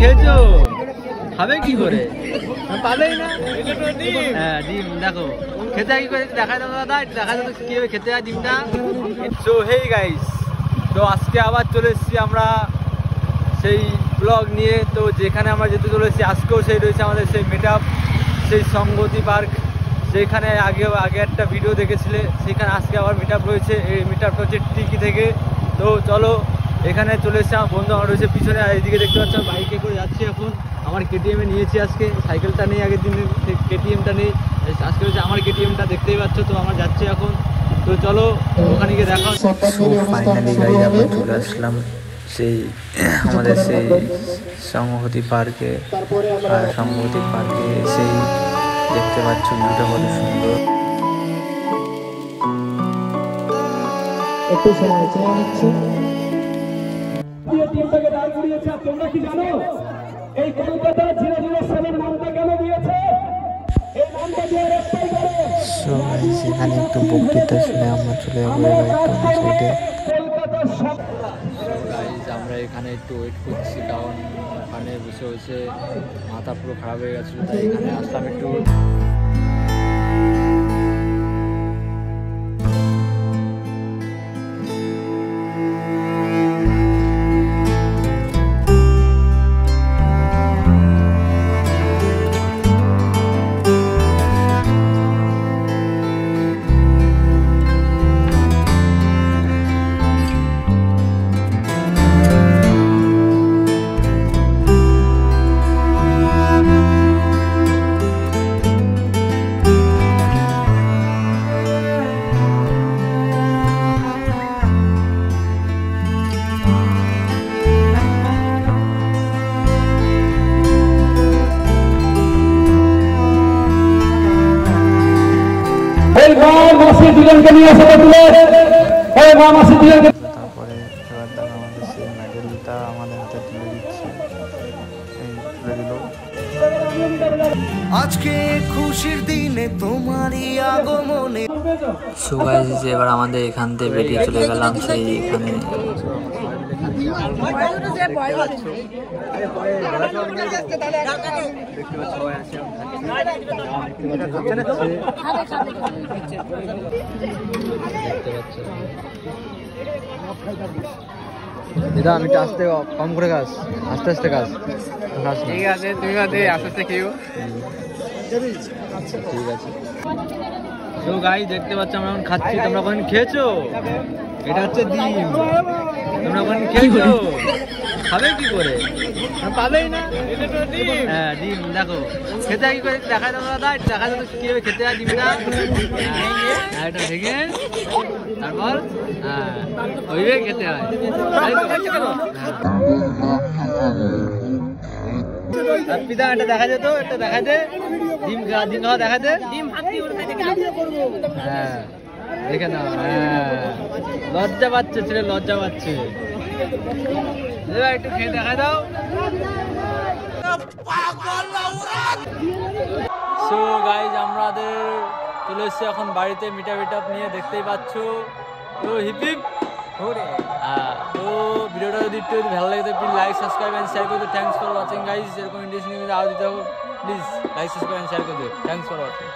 খেয়েছো? খাবে কি করে? পাবেই না। হ্যাঁ ডিম দেখো খেতে কি করে দেখা দাও দাদা, দেখা দাও কিভাবে খেতে হয় ডিমটা। সো হেই গাইস, তো আজকে আবার চলে এসেছি আমরা সেই ব্লগ নিয়ে। তো যেখানে আমরা যেতে চলেছি আজকেও সেই রয়েছে আমাদের সেই মিটআপ, সেই সংগতি পার্ক। সেইখানে আগে একটা ভিডিও দেখেছিলে, সেখানে আজকে আবার মিটআপ রয়েছে। এই মিটআপটা হচ্ছে টিকি থেকে। তো চলো এখানে চলে এসেছি, আমার বন্ধু আমার রয়েছে পিছনে। আর এইদিকে দেখতে পাচ্ছি বাইকে করে যাচ্ছি এখন। আমার কেটিএমে নিয়েছি আজকে, সাইকেলটা নেই আগের দিনের, কেটিএমটা নেই আজকে হচ্ছে আমার কেটিএমটা, দেখতেই পাচ্ছ। তো আমার যাচ্ছি এখন, তো চলো ওখানে গিয়ে দেখা। ফাইনালি গাইজ আমরা চলে আসলাম সেই আমাদের সেই সংহতি পার্কে। আর সংহতি পার্কে সেই দেখতে পাচ্ছ ভিউটা কত সুন্দর। একটু সময় চেয়ে নিচ্ছি। টিমটাকে দাঁড় করিয়েছে। তোমরা কি জানো এই কলকাতা 007 নামটা কেন দিয়েছে? এই নামটা দেওয়ার একটাই কারণ। সো সেখানে একটু বক্তৃতা শুনে আমরা চলে যাবো একদম সাইডে। আমরা এখানে একটু ওয়েট করছি, কারণ ওখানে বসে বসে মাথা পুরো খারাপ হয়ে গেছিলো, তাই এখানে আসলাম একটু। তারপরে এবার দেখা আমাদের সেই মেডেলটা আমাদের হাতে তুলে দিচ্ছে, তুলে দিল। আজকে খুশির দিনে তোমারই আগমনে। সো গাইস এবার আমাদের এখান থেকে বেরিয়ে চলে গেলাম সেই এখানে। দিদা আমি আস্তে কম করে খাস, আস্তে আস্তে খাস। ঠিক আছে তুমি আস্তে আস্তে খেয়েও। ঠিক আছে। তো গাইস দেখতে পাচ্ছ আমরা এখন খাচ্ছি, তোমরা কোন খেয়েছো? এটা হচ্ছে ডিম, তোমরা কোন খেয়েছো? খাবে কি করে? পাবেই না। হ্যাঁ ডিম দেখো খেতে কি করে দেখা দাও দাদা, দেখা দাও কিভাবে খেতে হয় ডিমটা। এটা ভেঙে তারপর ওইভাবে খেতে হয়। পিতা এটা দেখা যেত, এটা দেখা দে ডিম খাওয়া দেখা দে। হ্যাঁ দেখে নাও। হ্যাঁ লজ্জা পাচ্ছে ছেলে, লজ্জা পাচ্ছে। একটু খেয়ে দেখা দাও। সো গাইজ আমাদের চলে এসছি এখন বাড়িতে মিটআপ নিয়ে, দেখতেই পাচ্ছ। তো হিপ হিপ। তো ভিডিওটা যদি একটু ভালো লাগে তো please like subscribe and share করে। Thanks for watching guys. এরকম ইন্টারেস্টিং ভিডিও আরো দিতে হবে, please like subscribe and share করে। Thanks for watching.